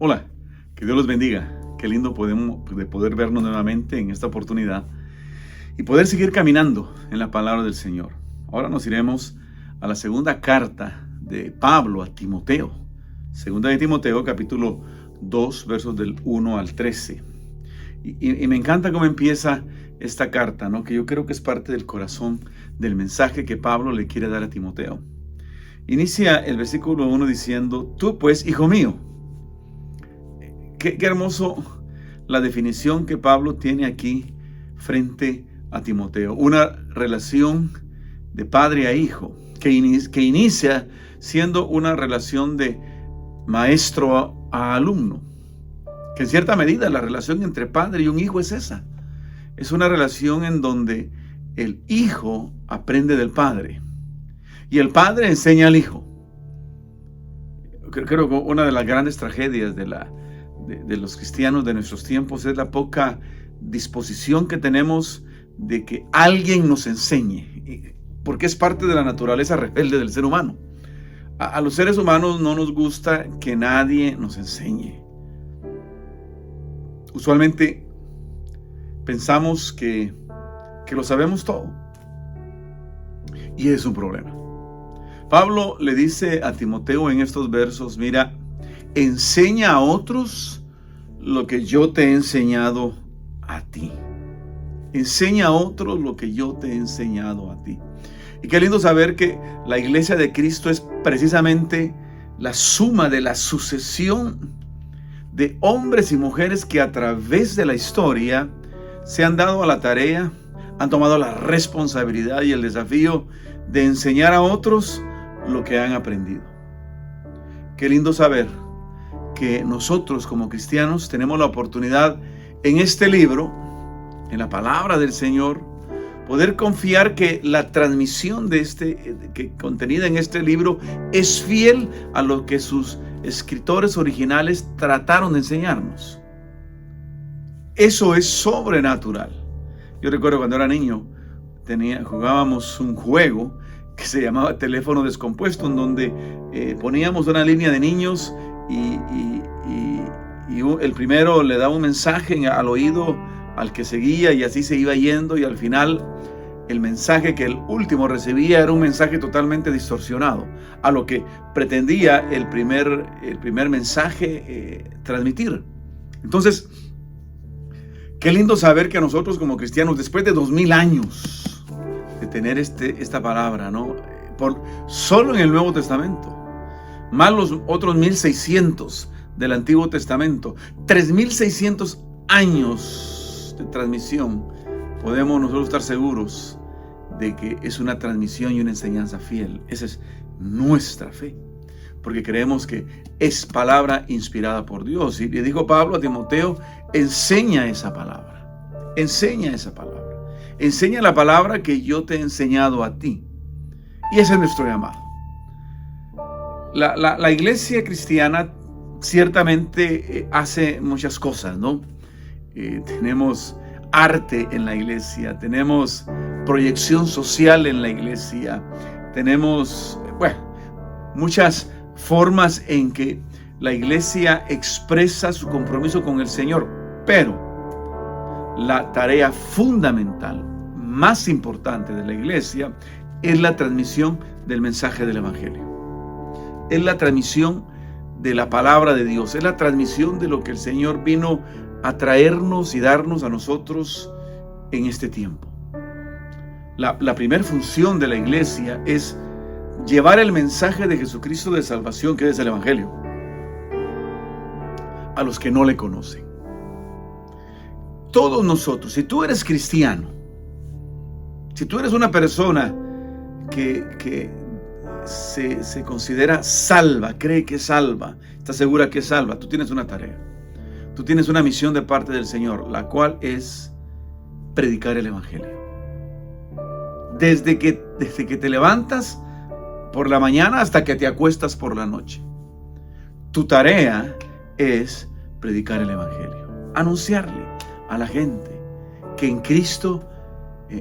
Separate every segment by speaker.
Speaker 1: Hola, que Dios los bendiga. Qué lindo de poder vernos nuevamente en esta oportunidad y poder seguir caminando en la palabra del Señor. Ahora nos iremos a la segunda carta de Pablo a Timoteo. Segunda de Timoteo, capítulo 2, versos del 1 al 13. Y me encanta cómo empieza esta carta, ¿no? Que yo creo que es parte del corazón del mensaje que Pablo le quiere dar a Timoteo. Inicia el versículo 1 diciendo: tú pues, hijo mío. Qué hermoso la definición que Pablo tiene aquí frente a Timoteo. Una relación de padre a hijo que inicia siendo una relación de maestro a alumno. Que en cierta medida la relación entre padre y un hijo es esa. Es una relación en donde el hijo aprende del padre y el padre enseña al hijo. Creo que una de las grandes tragedias de los cristianos de nuestros tiempos es la poca disposición que tenemos de que alguien nos enseñe, porque es parte de la naturaleza rebelde del ser humano. A los seres humanos no nos gusta que nadie nos enseñe. Usualmente pensamos que lo sabemos todo, y es un problema. Pablo le dice a Timoteo en estos versos: mira, enseña a otros lo que yo te he enseñado a ti. Enseña a otros lo que yo te he enseñado a ti. Y qué lindo saber que la iglesia de Cristo es precisamente la suma de la sucesión de hombres y mujeres que a través de la historia se han dado a la tarea, han tomado la responsabilidad y el desafío de enseñar a otros lo que han aprendido. Qué lindo saber que nosotros como cristianos tenemos la oportunidad en este libro, en la palabra del Señor, poder confiar que la transmisión contenida en este libro es fiel a lo que sus escritores originales trataron de enseñarnos. Eso es sobrenatural. Yo recuerdo cuando era niño, jugábamos un juego que se llamaba teléfono descompuesto, en donde poníamos una línea de niños y el primero le daba un mensaje al oído al que seguía, y así se iba yendo, y al final el mensaje que el último recibía era un mensaje totalmente distorsionado a lo que pretendía el primer mensaje transmitir. Entonces, qué lindo saber que nosotros como cristianos, después de 2000 años de tener esta palabra, ¿no? Solo en el Nuevo Testamento, más los otros 1600 del Antiguo Testamento, 3600 años de transmisión, podemos nosotros estar seguros de que es una transmisión y una enseñanza fiel. Esa es nuestra fe, porque creemos que es palabra inspirada por Dios. Y le dijo Pablo a Timoteo: enseña esa palabra, enseña esa palabra, enseña la palabra que yo te he enseñado a ti. Y ese es nuestro llamado. La iglesia cristiana ciertamente hace muchas cosas, ¿no? Tenemos arte en la iglesia, tenemos proyección social en la iglesia, tenemos, muchas formas en que la iglesia expresa su compromiso con el Señor, pero la tarea fundamental, más importante de la iglesia, es la transmisión del mensaje del Evangelio. Es la transmisión de la palabra de Dios, es la transmisión de lo que el Señor vino a traernos y darnos a nosotros en este tiempo. La primera función de la iglesia es llevar el mensaje de Jesucristo de salvación, que es el Evangelio, a los que no le conocen. Todos nosotros, si tú eres cristiano, si tú eres una persona que se considera salva, cree que es salva, está segura que es salva, tú tienes una tarea. Tú tienes una misión de parte del Señor, la cual es predicar el Evangelio. Desde que te levantas por la mañana hasta que te acuestas por la noche. Tu tarea es predicar el Evangelio. Anunciarle a la gente que en Cristo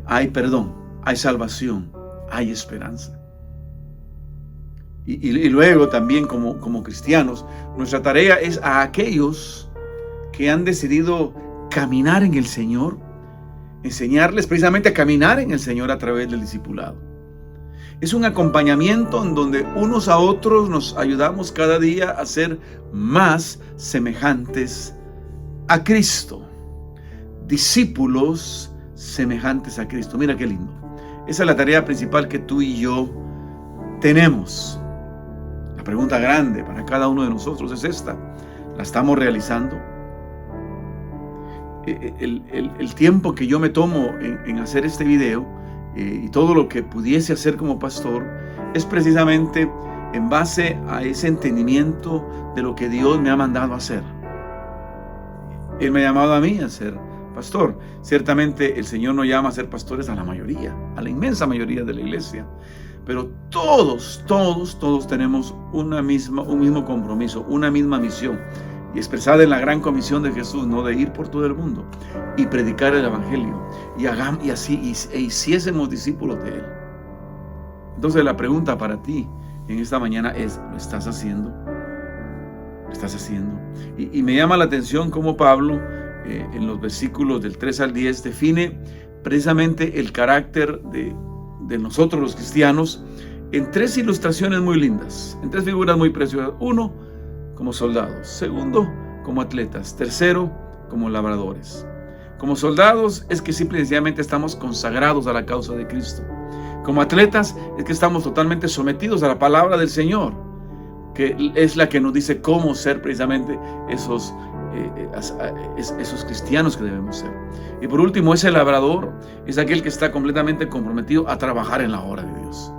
Speaker 1: hay perdón, hay salvación, hay esperanza. Y luego también como cristianos, nuestra tarea es a aquellos que han decidido caminar en el Señor, enseñarles precisamente a caminar en el Señor a través del discipulado. Es un acompañamiento en donde unos a otros nos ayudamos cada día a ser más semejantes a Cristo. Discípulos semejantes a Cristo. Mira qué lindo. Esa es la tarea principal que tú y yo tenemos. La pregunta grande para cada uno de nosotros es esta: ¿la estamos realizando? El tiempo que yo me tomo en hacer este video y todo lo que pudiese hacer como pastor es precisamente en base a ese entendimiento de lo que Dios me ha mandado a hacer. Él me ha llamado a mí a ser pastor. Ciertamente el Señor no llama a ser pastores a la mayoría, a la inmensa mayoría de la iglesia, pero todos tenemos un mismo compromiso, una misma misión, y expresada en la gran comisión de Jesús, ¿no? De ir por todo el mundo y predicar el evangelio, y hiciésemos discípulos de Él. Entonces la pregunta para ti en esta mañana es: ¿lo estás haciendo? ¿Lo estás haciendo? Y me llama la atención cómo Pablo en los versículos del 3 al 10 define precisamente el carácter de nosotros los cristianos en tres ilustraciones muy lindas, en tres figuras muy preciosas. Uno, como soldados. Segundo, como atletas. Tercero, como labradores. Como soldados es que simple y sencillamente estamos consagrados a la causa de Cristo. Como atletas es que estamos totalmente sometidos a la palabra del Señor, que es la que nos dice cómo ser precisamente esos cristianos que debemos ser. Y por último, ese labrador es aquel que está completamente comprometido a trabajar en la obra de Dios.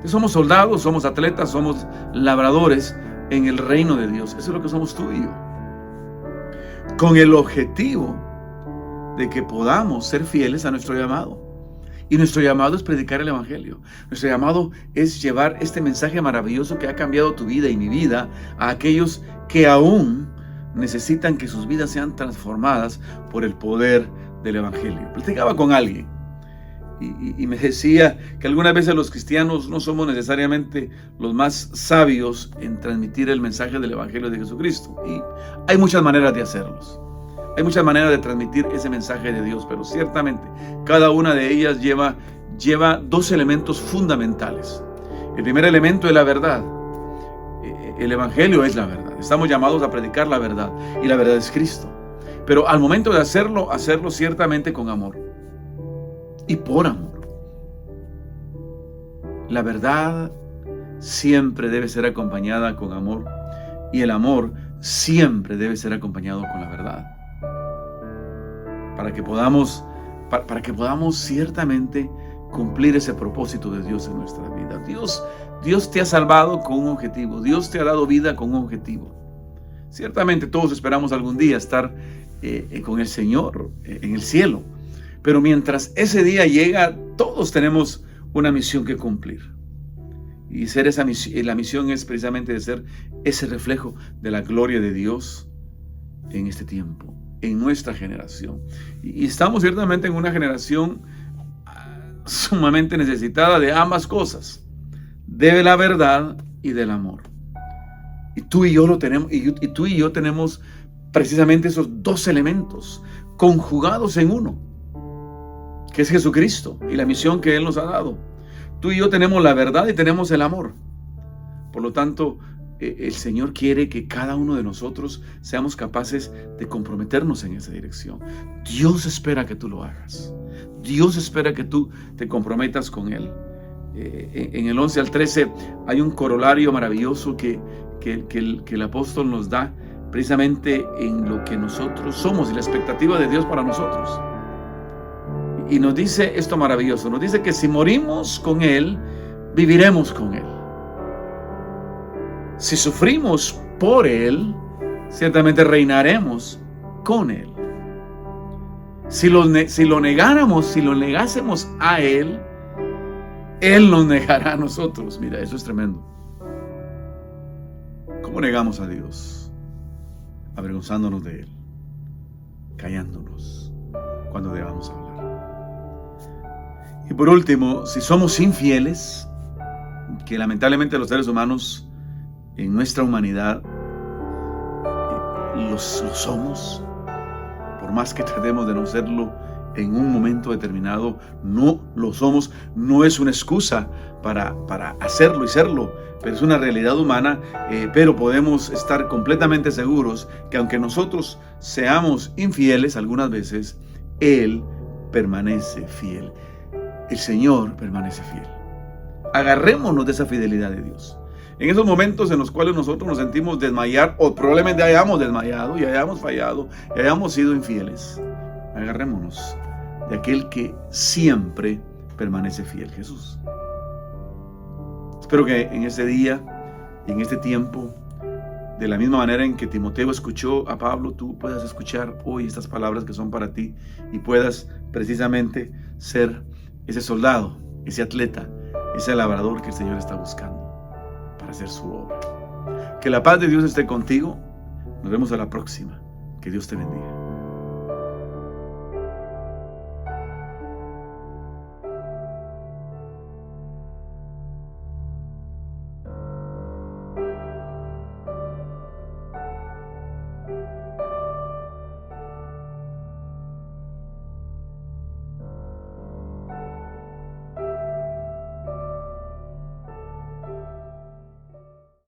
Speaker 1: Somos soldados, somos atletas, somos labradores en el reino de Dios. Eso es lo que somos tú y yo, con el objetivo de que podamos ser fieles a nuestro llamado. Y nuestro llamado es predicar el evangelio. Nuestro llamado es llevar este mensaje maravilloso que ha cambiado tu vida y mi vida a aquellos que aún necesitan que sus vidas sean transformadas por el poder del evangelio. Platicaba con alguien y me decía que algunas veces los cristianos no somos necesariamente los más sabios en transmitir el mensaje del evangelio de Jesucristo. Y hay muchas maneras de hacerlos. Hay muchas maneras de transmitir ese mensaje de Dios, pero ciertamente cada una de ellas lleva dos elementos fundamentales. El primer elemento es la verdad. El evangelio es la verdad. Estamos llamados a predicar la verdad, y la verdad es Cristo. Pero al momento de hacerlo ciertamente con amor y por amor. La verdad siempre debe ser acompañada con amor, y el amor siempre debe ser acompañado con la verdad. Para que podamos ciertamente cumplir ese propósito de Dios en nuestra vida. Dios te ha salvado con un objetivo. Dios te ha dado vida con un objetivo. Ciertamente todos esperamos algún día estar con el Señor en el cielo. Pero mientras ese día llega, todos tenemos una misión que cumplir. Y la misión es precisamente de ser ese reflejo de la gloria de Dios en este tiempo, en nuestra generación. Y estamos ciertamente en una generación sumamente necesitada de ambas cosas, de la verdad y del amor. Y tú y yo lo tenemos, y tú y yo tenemos precisamente esos dos elementos conjugados en uno, que es Jesucristo y la misión que Él nos ha dado. Tú y yo tenemos la verdad y tenemos el amor. Por lo tanto, el Señor quiere que cada uno de nosotros seamos capaces de comprometernos en esa dirección. Dios espera que tú lo hagas. Dios espera que tú te comprometas con Él. En el 11 al 13 hay un corolario maravilloso que el apóstol nos da precisamente en lo que nosotros somos y la expectativa de Dios para nosotros. Y nos dice esto maravilloso, nos dice que si morimos con Él, viviremos con Él. Si sufrimos por Él, ciertamente reinaremos con Él. Si lo negásemos a Él, Él nos negará a nosotros. Mira, eso es tremendo. ¿Cómo negamos a Dios? Avergonzándonos de Él, callándonos cuando debamos hablar. Y por último, si somos infieles, que lamentablemente los seres humanos en nuestra humanidad lo somos, por más que tratemos de no serlo en un momento determinado, no lo somos. No es una excusa para hacerlo y serlo, pero es una realidad humana. Pero podemos estar completamente seguros que aunque nosotros seamos infieles algunas veces, Él permanece fiel. El Señor permanece fiel. Agarrémonos de esa fidelidad de Dios. En esos momentos en los cuales nosotros nos sentimos desmayar, o probablemente hayamos desmayado y hayamos fallado y hayamos sido infieles, agarrémonos de aquel que siempre permanece fiel, Jesús. Espero que en ese día y en este tiempo, de la misma manera en que Timoteo escuchó a Pablo, tú puedas escuchar hoy estas palabras que son para ti y puedas precisamente ser ese soldado, ese atleta, ese labrador que el Señor está buscando para hacer su obra. Que la paz de Dios esté contigo. Nos vemos a la próxima. Que Dios te bendiga.